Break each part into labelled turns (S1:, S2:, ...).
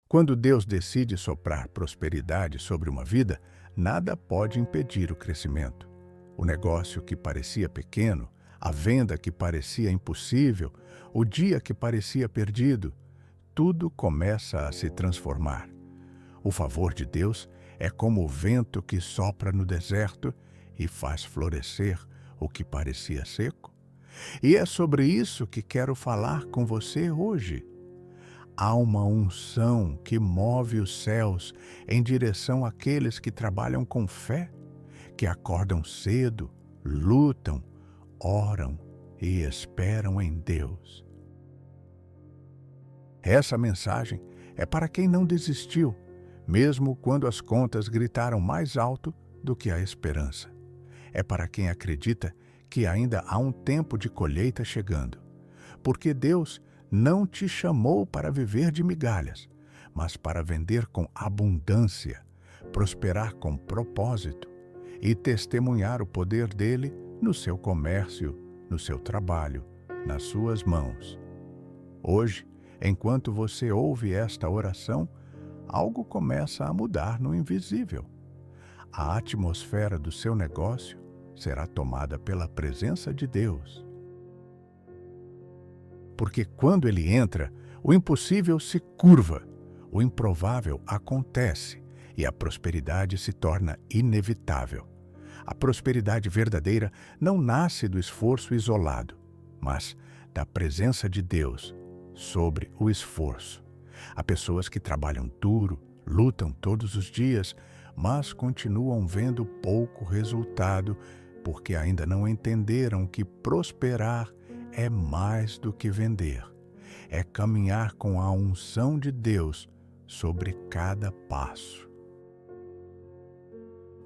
S1: Quando Deus decide soprar prosperidade sobre uma vida, nada pode impedir o crescimento. O negócio que parecia pequeno, a venda que parecia impossível, o dia que parecia perdido, tudo começa a se transformar. O favor de Deus é como o vento que sopra no deserto e faz florescer o que parecia seco. E é sobre isso que quero falar com você hoje. Há uma unção que move os céus em direção àqueles que trabalham com fé, que acordam cedo, lutam, oram e esperam em Deus. Essa mensagem é para quem não desistiu, mesmo quando as contas gritaram mais alto do que a esperança. É para quem acredita que ainda há um tempo de colheita chegando, porque Deus não te chamou para viver de migalhas, mas para vender com abundância, prosperar com propósito e testemunhar o poder dele no seu comércio, no seu trabalho, nas suas mãos. Hoje, enquanto você ouve esta oração, algo começa a mudar no invisível. A atmosfera do seu negócio será tomada pela presença de Deus. Porque quando ele entra, o impossível se curva, o improvável acontece e a prosperidade se torna inevitável. A prosperidade verdadeira não nasce do esforço isolado, mas da presença de Deus sobre o esforço. Há pessoas que trabalham duro, lutam todos os dias, mas continuam vendo pouco resultado porque ainda não entenderam que prosperar é mais do que vender. É caminhar com a unção de Deus sobre cada passo.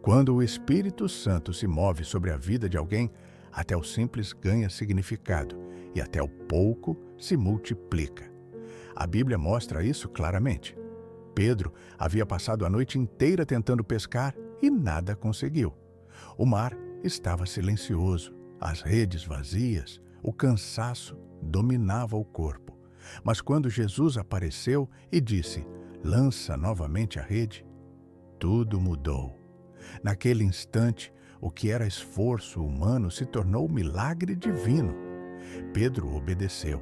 S1: Quando o Espírito Santo se move sobre a vida de alguém, até o simples ganha significado e até o pouco se multiplica. A Bíblia mostra isso claramente. Pedro havia passado a noite inteira tentando pescar e nada conseguiu. O mar estava silencioso, as redes vazias, o cansaço dominava o corpo. Mas quando Jesus apareceu e disse, lança novamente a rede, tudo mudou. Naquele instante, o que era esforço humano se tornou milagre divino. Pedro obedeceu,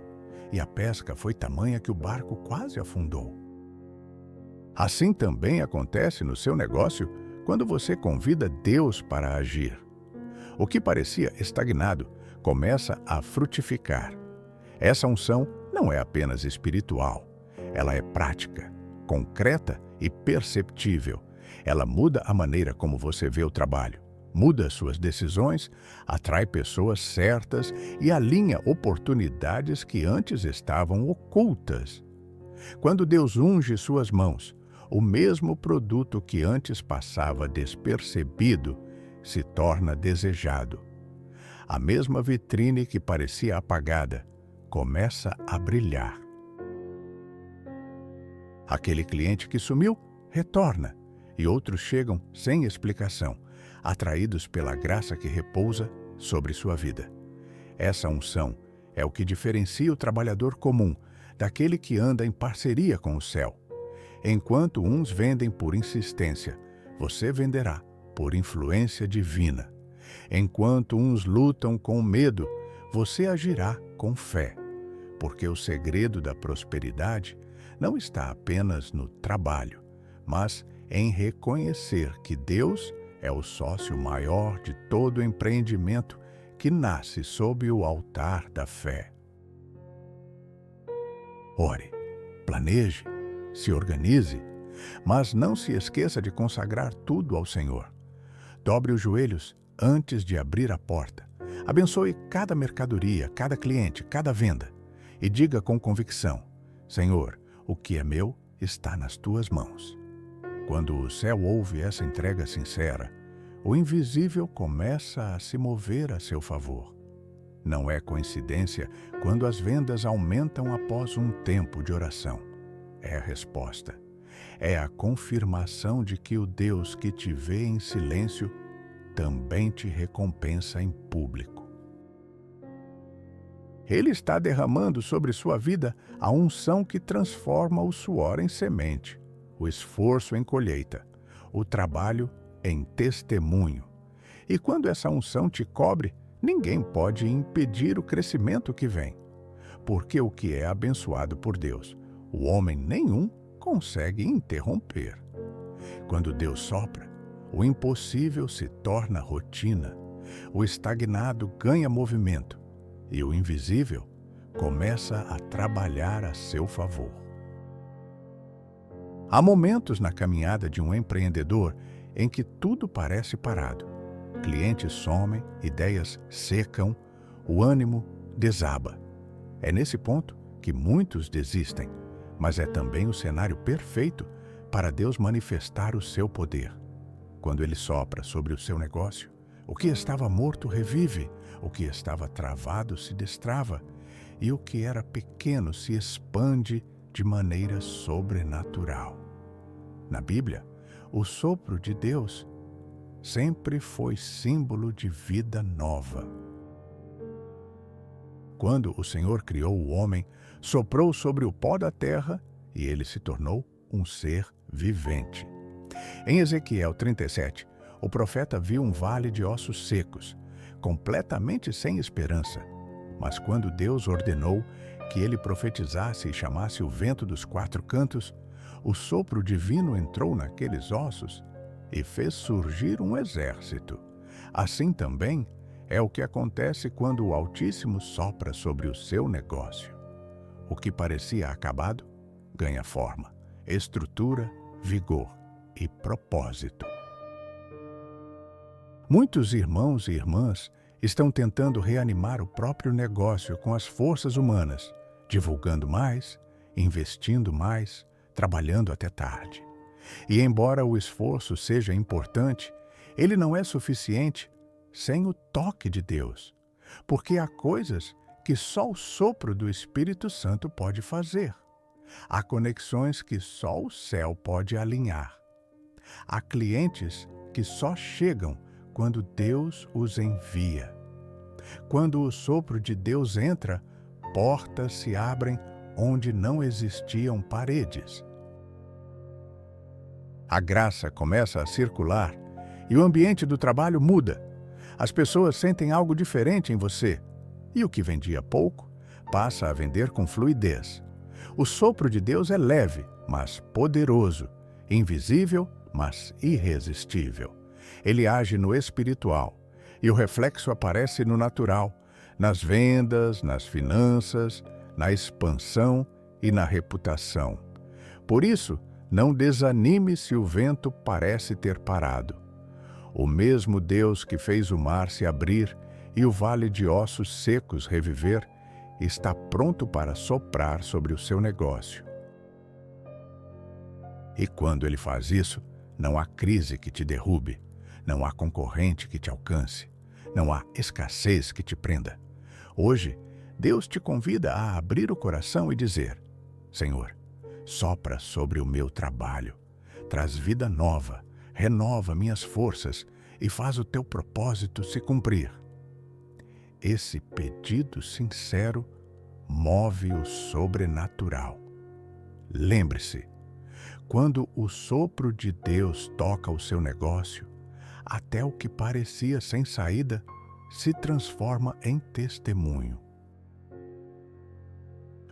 S1: e a pesca foi tamanha que o barco quase afundou. Assim também acontece no seu negócio quando você convida Deus para agir. O que parecia estagnado começa a frutificar. Essa unção não é apenas espiritual, ela é prática, concreta e perceptível. Ela muda a maneira como você vê o trabalho, muda suas decisões, atrai pessoas certas e alinha oportunidades que antes estavam ocultas. Quando Deus unge suas mãos, o mesmo produto que antes passava despercebido se torna desejado. A mesma vitrine que parecia apagada começa a brilhar. Aquele cliente que sumiu retorna e outros chegam sem explicação, atraídos pela graça que repousa sobre sua vida. Essa unção é o que diferencia o trabalhador comum daquele que anda em parceria com o céu. Enquanto uns vendem por insistência, você venderá por influência divina. Enquanto uns lutam com medo, você agirá com fé. Porque o segredo da prosperidade não está apenas no trabalho, mas em reconhecer que Deus é o sócio maior de todo empreendimento que nasce sob o altar da fé. Ore, planeje, se organize, mas não se esqueça de consagrar tudo ao Senhor. Dobre os joelhos antes de abrir a porta. Abençoe cada mercadoria, cada cliente, cada venda. E diga com convicção, Senhor, o que é meu está nas tuas mãos. Quando o céu ouve essa entrega sincera, o invisível começa a se mover a seu favor. Não é coincidência quando as vendas aumentam após um tempo de oração. É a resposta. É a confirmação de que o Deus que te vê em silêncio também te recompensa em público. Ele está derramando sobre sua vida a unção que transforma o suor em semente, o esforço em colheita, o trabalho em testemunho. E quando essa unção te cobre, ninguém pode impedir o crescimento que vem. Porque o que é abençoado por Deus, o homem nenhum consegue interromper. Quando Deus sopra, o impossível se torna rotina, o estagnado ganha movimento e o invisível começa a trabalhar a seu favor. Há momentos na caminhada de um empreendedor em que tudo parece parado. Clientes somem, ideias secam, o ânimo desaba. É nesse ponto que muitos desistem, mas é também o cenário perfeito para Deus manifestar o seu poder. Quando Ele sopra sobre o seu negócio, o que estava morto revive, o que estava travado se destrava, e o que era pequeno se expande de maneira sobrenatural. Na Bíblia, o sopro de Deus sempre foi símbolo de vida nova. Quando o Senhor criou o homem, soprou sobre o pó da terra e ele se tornou um ser vivente. Em Ezequiel 37, o profeta viu um vale de ossos secos, completamente sem esperança. Mas quando Deus ordenou que ele profetizasse e chamasse o vento dos quatro cantos, o sopro divino entrou naqueles ossos e fez surgir um exército. Assim também é o que acontece quando o Altíssimo sopra sobre o seu negócio. O que parecia acabado ganha forma, estrutura, vigor e propósito. Muitos irmãos e irmãs estão tentando reanimar o próprio negócio com as forças humanas, divulgando mais, investindo mais, trabalhando até tarde. E embora o esforço seja importante, ele não é suficiente sem o toque de Deus, porque há coisas que só o sopro do Espírito Santo pode fazer. Há conexões que só o céu pode alinhar. Há clientes que só chegam quando Deus os envia. Quando o sopro de Deus entra, portas se abrem onde não existiam paredes. A graça começa a circular e o ambiente do trabalho muda. As pessoas sentem algo diferente em você e o que vendia pouco passa a vender com fluidez. O sopro de Deus é leve, mas poderoso, invisível, mas irresistível. Ele age no espiritual e o reflexo aparece no natural, nas vendas, nas finanças, na expansão e na reputação. Por isso, não desanime se o vento parece ter parado. O mesmo Deus que fez o mar se abrir e o vale de ossos secos reviver, está pronto para soprar sobre o seu negócio. E quando Ele faz isso, não há crise que te derrube, não há concorrente que te alcance, não há escassez que te prenda. Hoje, Deus te convida a abrir o coração e dizer: Senhor, sopra sobre o meu trabalho, traz vida nova, renova minhas forças e faz o teu propósito se cumprir. Esse pedido sincero move o sobrenatural. Lembre-se, quando o sopro de Deus toca o seu negócio, até o que parecia sem saída se transforma em testemunho.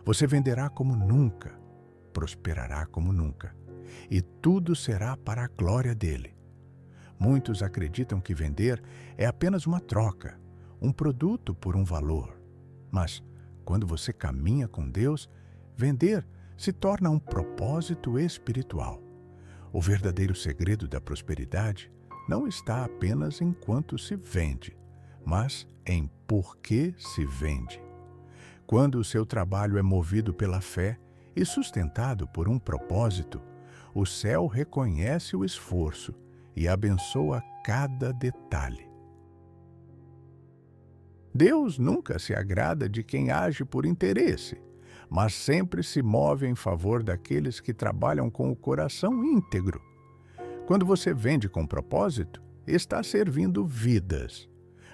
S1: Você venderá como nunca, prosperará como nunca, e tudo será para a glória dele. Muitos acreditam que vender é apenas uma troca, um produto por um valor. Mas, quando você caminha com Deus, vender se torna um propósito espiritual. O verdadeiro segredo da prosperidade não está apenas em quanto se vende, mas em por que se vende. Quando o seu trabalho é movido pela fé e sustentado por um propósito, o céu reconhece o esforço e abençoa cada detalhe. Deus nunca se agrada de quem age por interesse, mas sempre se move em favor daqueles que trabalham com o coração íntegro. Quando você vende com propósito, está servindo vidas.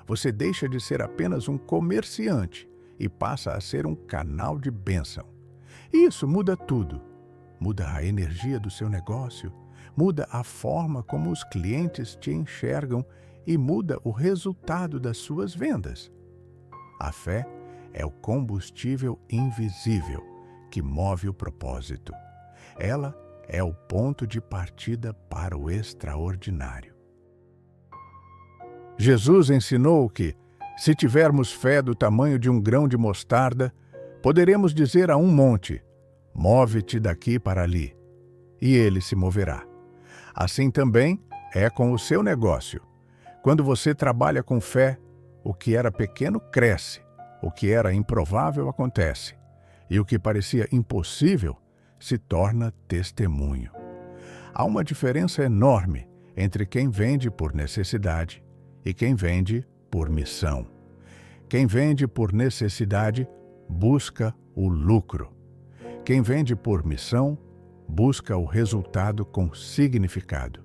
S1: Você deixa de ser apenas um comerciante e passa a ser um canal de bênção. E isso muda tudo. Muda a energia do seu negócio, muda a forma como os clientes te enxergam e muda o resultado das suas vendas. A fé é o combustível invisível que move o propósito. Ela é o ponto de partida para o extraordinário. Jesus ensinou que, se tivermos fé do tamanho de um grão de mostarda, poderemos dizer a um monte: move-te daqui para ali, e ele se moverá. Assim também é com o seu negócio. Quando você trabalha com fé, o que era pequeno cresce, o que era improvável acontece, e o que parecia impossível se torna testemunho. Há uma diferença enorme entre quem vende por necessidade e quem vende por missão. Quem vende por necessidade busca o lucro. Quem vende por missão busca o resultado com significado.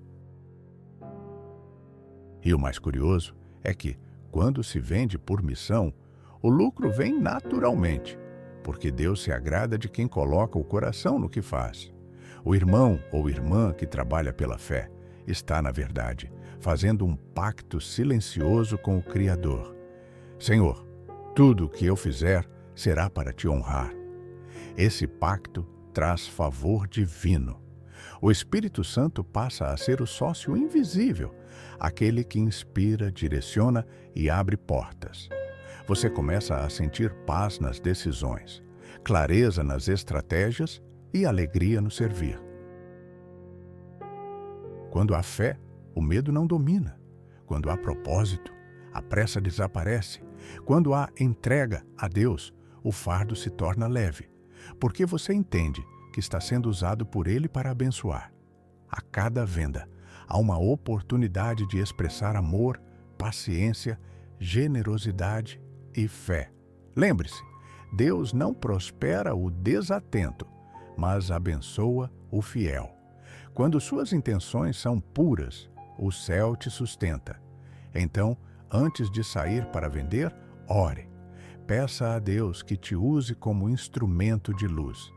S1: E o mais curioso é que, quando se vende por missão, o lucro vem naturalmente, porque Deus se agrada de quem coloca o coração no que faz. O irmão ou irmã que trabalha pela fé está, na verdade, fazendo um pacto silencioso com o Criador. Senhor, tudo o que eu fizer será para te honrar. Esse pacto traz favor divino. O Espírito Santo passa a ser o sócio invisível, aquele que inspira, direciona e abre portas. Você começa a sentir paz nas decisões, clareza nas estratégias e alegria no servir. Quando há fé, o medo não domina. Quando há propósito, a pressa desaparece. Quando há entrega a Deus, o fardo se torna leve, porque você entende que está sendo usado por Ele para abençoar. A cada venda, há uma oportunidade de expressar amor, paciência, generosidade e fé. Lembre-se, Deus não prospera o desatento, mas abençoa o fiel. Quando suas intenções são puras, o céu te sustenta. Então, antes de sair para vender, ore. Peça a Deus que te use como instrumento de luz.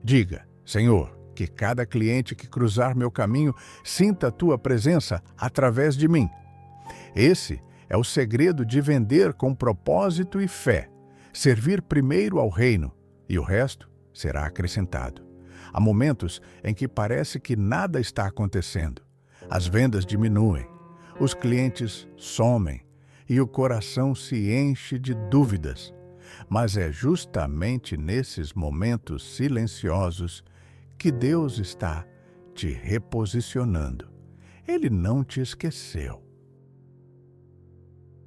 S1: Diga: Senhor, que cada cliente que cruzar meu caminho sinta a tua presença através de mim. Esse é o segredo de vender com propósito e fé. Servir primeiro ao reino e o resto será acrescentado. Há momentos em que parece que nada está acontecendo. As vendas diminuem, os clientes somem e o coração se enche de dúvidas. Mas é justamente nesses momentos silenciosos que Deus está te reposicionando. Ele não te esqueceu.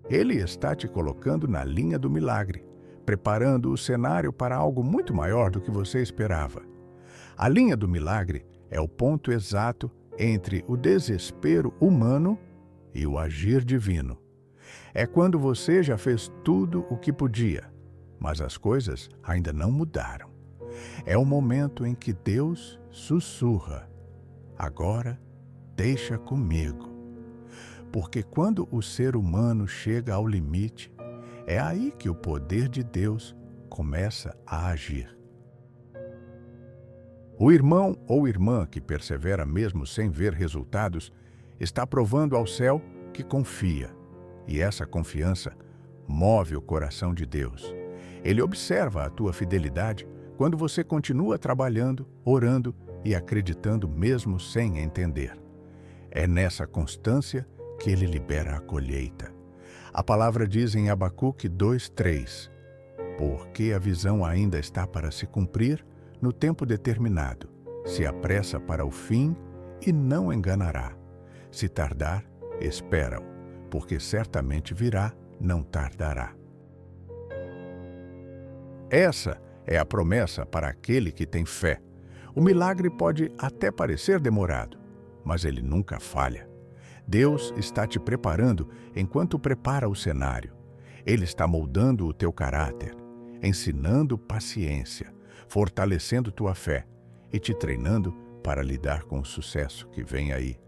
S1: Ele está te colocando na linha do milagre, preparando o cenário para algo muito maior do que você esperava. A linha do milagre é o ponto exato entre o desespero humano e o agir divino. É quando você já fez tudo o que podia, mas as coisas ainda não mudaram. É o momento em que Deus sussurra: agora deixa comigo. Porque quando o ser humano chega ao limite, é aí que o poder de Deus começa a agir. O irmão ou irmã que persevera mesmo sem ver resultados está provando ao céu que confia, e essa confiança move o coração de Deus. Ele observa a tua fidelidade quando você continua trabalhando, orando e acreditando mesmo sem entender. É nessa constância que ele libera a colheita. A palavra diz em Abacuque 2:3: porque a visão ainda está para se cumprir, no tempo determinado, se apressa para o fim e não enganará. Se tardar, espera-o, porque certamente virá, não tardará. Essa é a promessa para aquele que tem fé. O milagre pode até parecer demorado, mas ele nunca falha. Deus está te preparando enquanto prepara o cenário. Ele está moldando o teu caráter, ensinando paciência, fortalecendo tua fé e te treinando para lidar com o sucesso que vem aí.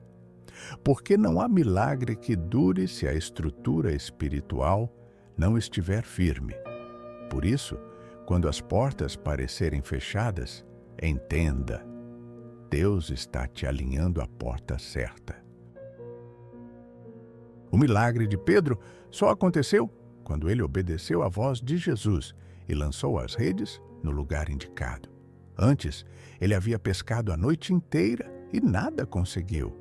S1: Porque não há milagre que dure se a estrutura espiritual não estiver firme. Por isso, quando as portas parecerem fechadas, entenda: Deus está te alinhando à porta certa. O milagre de Pedro só aconteceu quando ele obedeceu à voz de Jesus e lançou as redes no lugar indicado. Antes, ele havia pescado a noite inteira e nada conseguiu.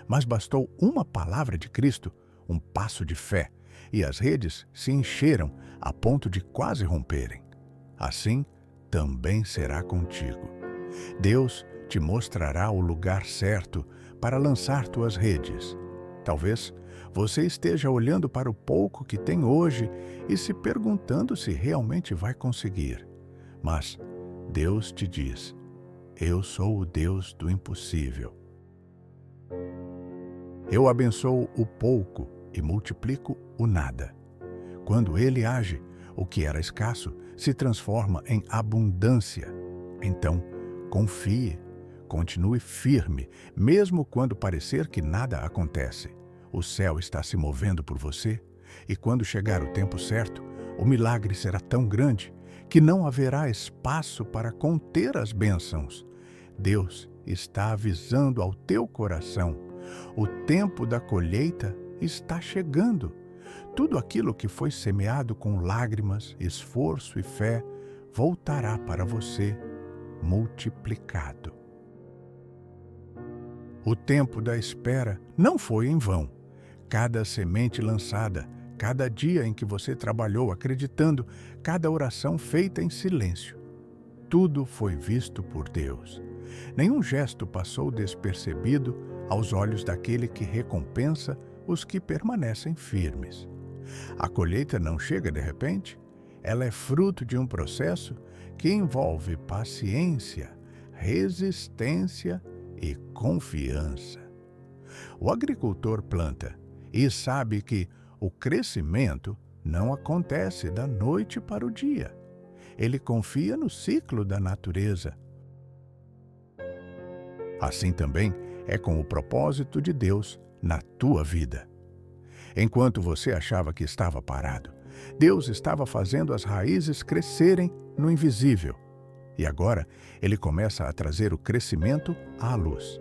S1: Mas bastou uma palavra de Cristo, um passo de fé, e as redes se encheram a ponto de quase romperem. Assim, também será contigo. Deus te mostrará o lugar certo para lançar tuas redes. Talvez você esteja olhando para o pouco que tem hoje e se perguntando se realmente vai conseguir. Mas Deus te diz: eu sou o Deus do impossível. Eu abençoo o pouco e multiplico o nada. Quando Ele age, o que era escasso se transforma em abundância. Então, confie, continue firme, mesmo quando parecer que nada acontece. O céu está se movendo por você, e quando chegar o tempo certo, o milagre será tão grande que não haverá espaço para conter as bênçãos. Deus está avisando ao teu coração: o tempo da colheita está chegando. Tudo aquilo que foi semeado com lágrimas, esforço e fé voltará para você multiplicado. O tempo da espera não foi em vão. Cada semente lançada, cada dia em que você trabalhou acreditando, cada oração feita em silêncio, tudo foi visto por Deus. Nenhum gesto passou despercebido aos olhos daquele que recompensa os que permanecem firmes. A colheita não chega de repente, ela é fruto de um processo que envolve paciência, resistência e confiança. O agricultor planta e sabe que o crescimento não acontece da noite para o dia. Ele confia no ciclo da natureza. Assim também é com o propósito de Deus na tua vida. Enquanto você achava que estava parado, Deus estava fazendo as raízes crescerem no invisível. E agora Ele começa a trazer o crescimento à luz.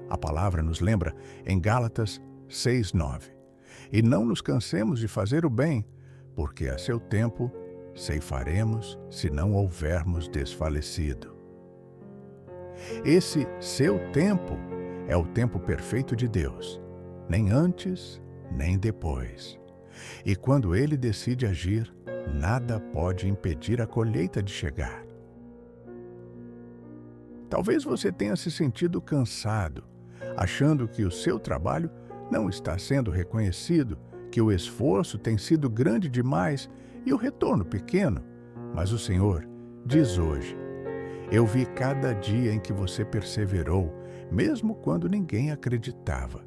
S1: A palavra nos lembra em Gálatas 6:9. E não nos cansemos de fazer o bem, porque a seu tempo ceifaremos se não houvermos desfalecido. Esse seu tempo é o tempo perfeito de Deus, nem antes, nem depois. E quando Ele decide agir, nada pode impedir a colheita de chegar. Talvez você tenha se sentido cansado, achando que o seu trabalho não está sendo reconhecido, que o esforço tem sido grande demais e o retorno pequeno. Mas o Senhor diz hoje: eu vi cada dia em que você perseverou, mesmo quando ninguém acreditava.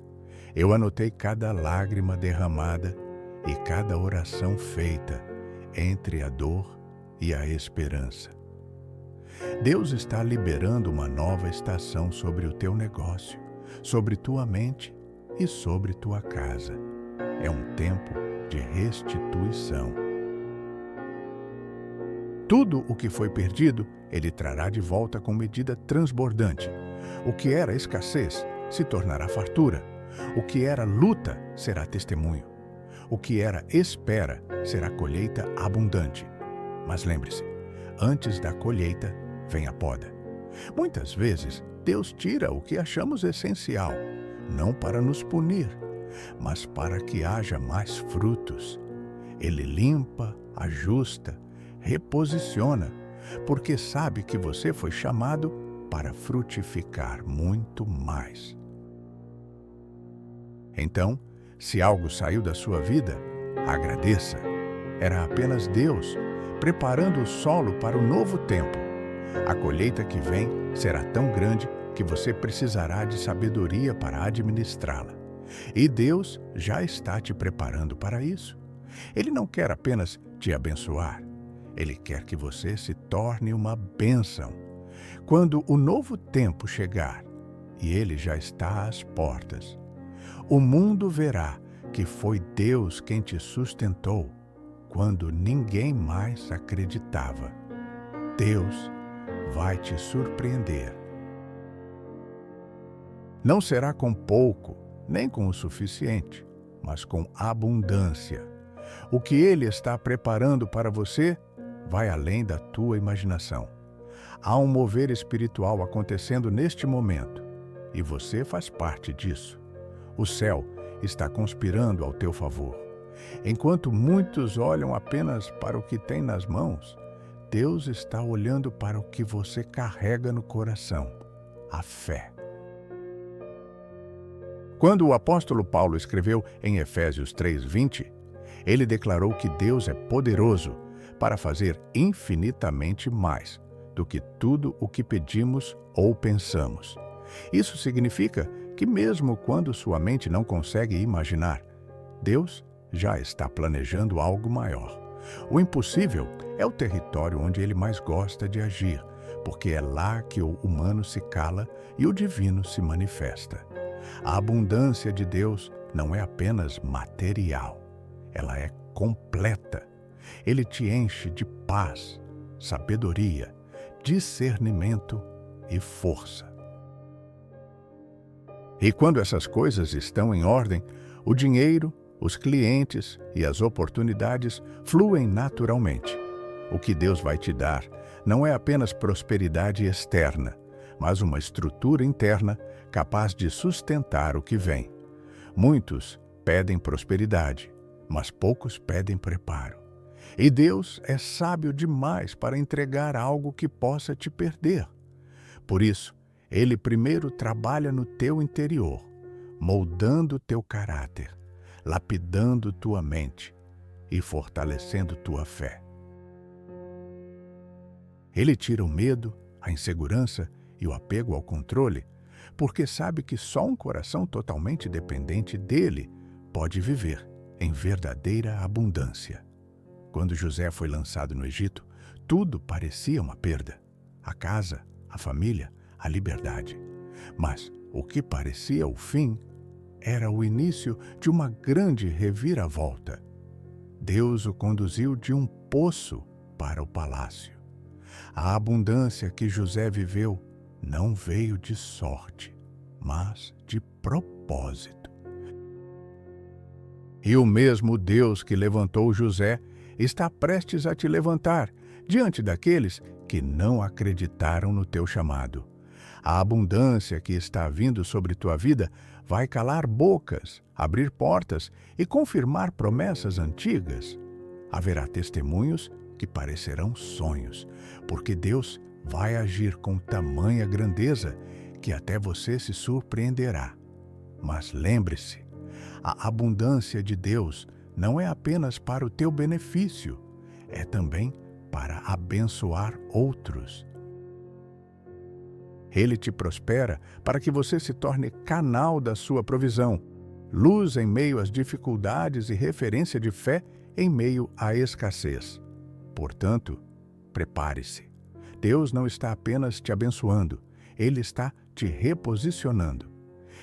S1: Eu anotei cada lágrima derramada e cada oração feita entre a dor e a esperança. Deus está liberando uma nova estação sobre o teu negócio, sobre tua mente e sobre tua casa. É um tempo de restituição. Tudo o que foi perdido, Ele trará de volta com medida transbordante. O que era escassez se tornará fartura. O que era luta será testemunho. O que era espera será colheita abundante. Mas lembre-se, antes da colheita vem a poda. Muitas vezes, Deus tira o que achamos essencial, não para nos punir, mas para que haja mais frutos. Ele limpa, ajusta, reposiciona, porque sabe que você foi chamado para frutificar muito mais. Então, se algo saiu da sua vida, agradeça. Era apenas Deus preparando o solo para o novo tempo. A colheita que vem será tão grande que você precisará de sabedoria para administrá-la. E Deus já está te preparando para isso. Ele não quer apenas te abençoar. Ele quer que você se torne uma bênção. Quando o novo tempo chegar, e ele já está às portas, o mundo verá que foi Deus quem te sustentou. quando ninguém mais acreditava. Deus vai te surpreender. Não será com pouco, nem com o suficiente, mas com abundância. O que Ele está preparando para você vai além da tua imaginação. Há um mover espiritual acontecendo neste momento, e você faz parte disso. O céu está conspirando ao teu favor. Enquanto muitos olham apenas para o que tem nas mãos, Deus está olhando para o que você carrega no coração, a fé. Quando o apóstolo Paulo escreveu em Efésios 3:20, ele declarou que Deus é poderoso para fazer infinitamente mais do que tudo o que pedimos ou pensamos. Isso significa que mesmo quando sua mente não consegue imaginar, Deus já está planejando algo maior. O impossível é o território onde ele mais gosta de agir, porque é lá que o humano se cala e o divino se manifesta. A abundância de Deus não é apenas material, ela é completa. Ele te enche de paz, sabedoria, discernimento e força. E quando essas coisas estão em ordem, o dinheiro, os clientes e as oportunidades fluem naturalmente. O que Deus vai te dar não é apenas prosperidade externa, mas uma estrutura interna capaz de sustentar o que vem. Muitos pedem prosperidade, mas poucos pedem preparo. E Deus é sábio demais para entregar algo que possa te perder. Por isso, Ele primeiro trabalha no teu interior, moldando teu caráter, lapidando tua mente e fortalecendo tua fé. Ele tira o medo, a insegurança e o apego ao controle, porque sabe que só um coração totalmente dependente dele pode viver em verdadeira abundância. Quando José foi lançado no Egito, tudo parecia uma perda. A casa, a família, a liberdade. Mas o que parecia o fim era o início de uma grande reviravolta. Deus o conduziu de um poço para o palácio. A abundância que José viveu não veio de sorte, mas de propósito. E o mesmo Deus que levantou José está prestes a te levantar diante daqueles que não acreditaram no teu chamado. A abundância que está vindo sobre tua vida vai calar bocas, abrir portas e confirmar promessas antigas. Haverá testemunhos que parecerão sonhos, porque Deus vai agir com tamanha grandeza que até você se surpreenderá. Mas lembre-se, a abundância de Deus não é apenas para o teu benefício, é também para abençoar outros. Ele te prospera para que você se torne canal da sua provisão, luz em meio às dificuldades e referência de fé em meio à escassez. Portanto, prepare-se. Deus não está apenas te abençoando, Ele está te reposicionando.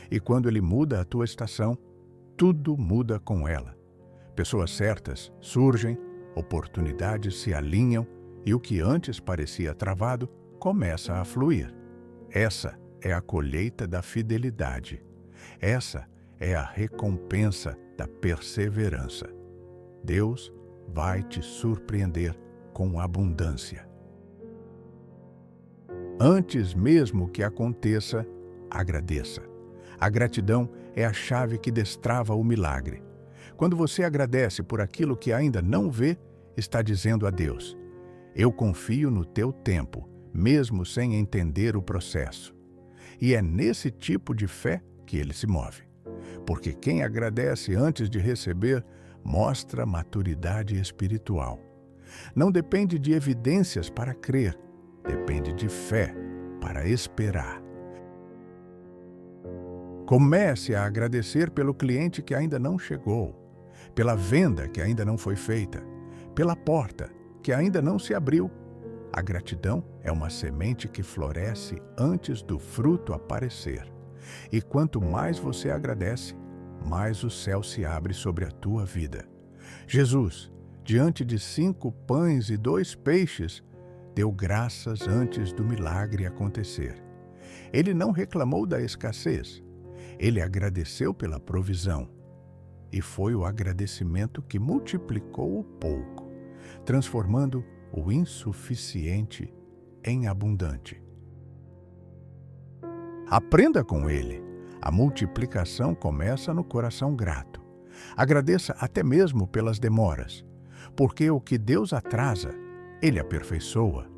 S1: E quando Ele muda a tua estação, tudo muda com ela. Pessoas certas surgem, oportunidades se alinham e o que antes parecia travado começa a fluir. Essa é a colheita da fidelidade. Essa é a recompensa da perseverança. Deus vai te surpreender com abundância. Antes mesmo que aconteça, agradeça. A gratidão é a chave que destrava o milagre. Quando você agradece por aquilo que ainda não vê, está dizendo a Deus: eu confio no teu tempo, mesmo sem entender o processo. E é nesse tipo de fé que ele se move. Porque quem agradece antes de receber mostra maturidade espiritual. Não depende de evidências para crer, depende de fé para esperar. Comece a agradecer pelo cliente que ainda não chegou, pela venda que ainda não foi feita, pela porta que ainda não se abriu. A gratidão é uma semente que floresce antes do fruto aparecer. E quanto mais você agradece, mais o céu se abre sobre a tua vida. Jesus diante de 5 pães e 2 peixes, deu graças antes do milagre acontecer. Ele não reclamou da escassez. Ele agradeceu pela provisão. E foi o agradecimento que multiplicou o pouco, transformando o insuficiente em abundante. Aprenda com ele. A multiplicação começa no coração grato. Agradeça até mesmo pelas demoras, porque o que Deus atrasa, Ele aperfeiçoa.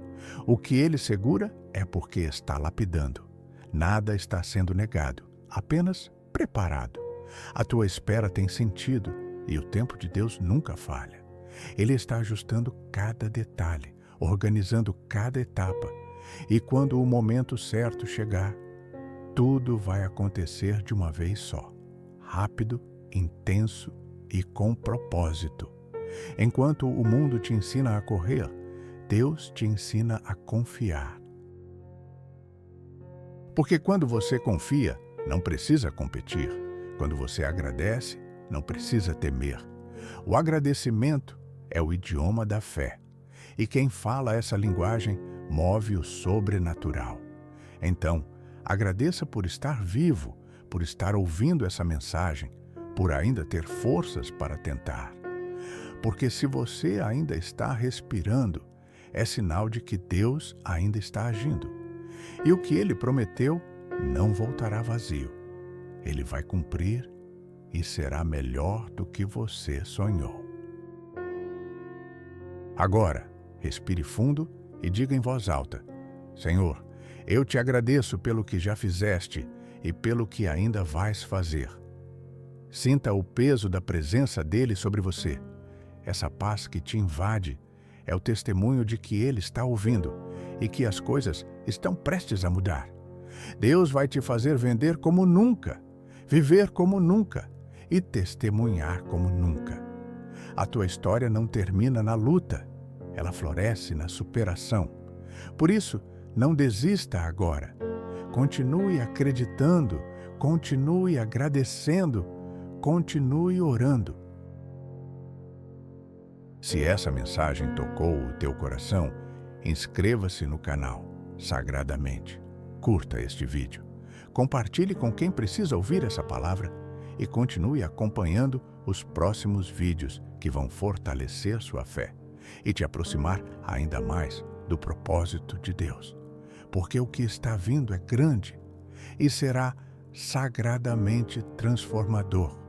S1: O que Ele segura é porque está lapidando. Nada está sendo negado, apenas preparado. A tua espera tem sentido e o tempo de Deus nunca falha. Ele está ajustando cada detalhe, organizando cada etapa. E quando o momento certo chegar, tudo vai acontecer de uma vez só. Rápido, intenso e com propósito. Enquanto o mundo te ensina a correr, Deus te ensina a confiar. Porque quando você confia, não precisa competir. Quando você agradece, não precisa temer. O agradecimento é o idioma da fé. E quem fala essa linguagem move o sobrenatural. Então, agradeça por estar vivo, por estar ouvindo essa mensagem, por ainda ter forças para tentar. Porque se você ainda está respirando, é sinal de que Deus ainda está agindo. E o que Ele prometeu não voltará vazio. Ele vai cumprir e será melhor do que você sonhou. Agora, respire fundo e diga em voz alta: Senhor, eu te agradeço pelo que já fizeste e pelo que ainda vais fazer. Sinta o peso da presença dele sobre você. Essa paz que te invade é o testemunho de que ele está ouvindo e que as coisas estão prestes a mudar. Deus vai te fazer vender como nunca, viver como nunca e testemunhar como nunca. A tua história não termina na luta, ela floresce na superação. Por isso, não desista agora. Continue acreditando, continue agradecendo, continue orando. Se essa mensagem tocou o teu coração, inscreva-se no canal Sagradamente. Curta este vídeo. Compartilhe com quem precisa ouvir essa palavra e continue acompanhando os próximos vídeos que vão fortalecer sua fé e te aproximar ainda mais do propósito de Deus. Porque o que está vindo é grande e será sagradamente transformador.